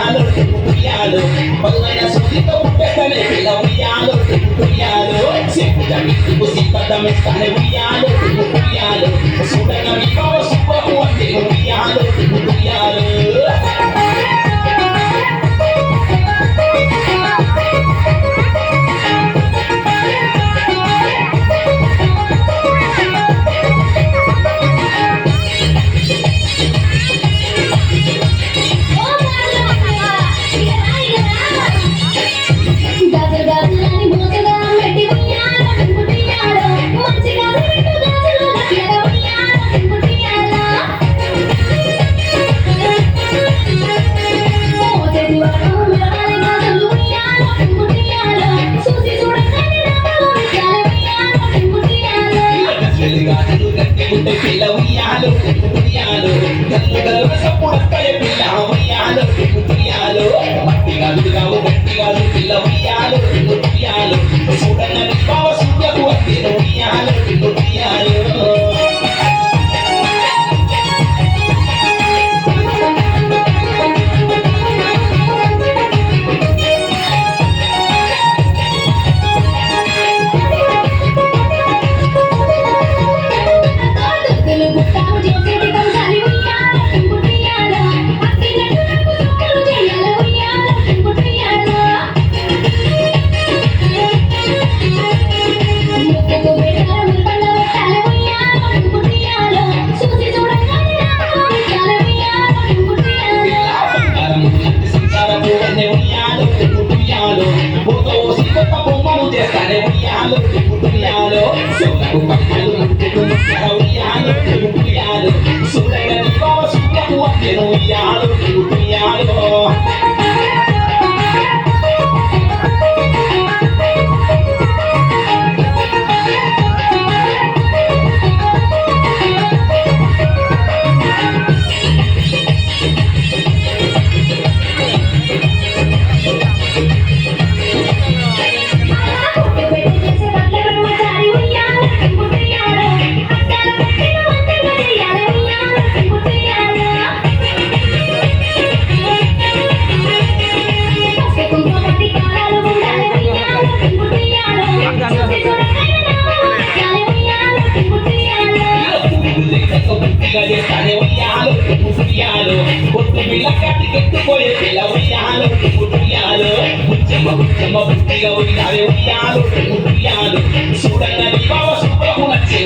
ఉయ్యాలో ఉయ్యాలో బదులైన సూదితో పుట్టేస్తానే పిల్ల ఉయ్యాలో ఉయ్యాలో సిగ్గు సిద్ధమిస్తానే ఉయ్యాలో ఉయ్యాలో చూడగా విభవ శుభము అంటే ఉయ్యాలో ఉయ్యాలో ఉంటే పిల్ల ఉయ్యాలో ఉయ్యాలో గల్లుగా సప్పుడస్తాయి పిల్ల ఉయ్యాలో ఉయ్యాలో మట్టిగా విడిగావు గట్టిగాదు పిల్ల ఉయ్యాలో ఉయ్యాలో చూడన్న విభావ సూర్యకు అంతే ఉయ్యాలో ఉయ్యాలో ఉయ్యాలో సొల్లకు పక్కలు ముట్టుకు ఉయ్యాలో ఉయ్యాలో సుడైన విభవ శుభము అంటే ఉయ్యాలో ఉయ్యాలో ఉయ్యాలో కొట్టు పిల్ల కట్టి కట్టుకోయే పిల్ల ఉయ్యాలో ఉయ్యాలో ఉచ్చమ్మ బుద్ధిగా ఉయ్యాలే ఉయ్యాలో ఉయ్యాలో చూడన్న విభావ శుభ్రము నచ్చే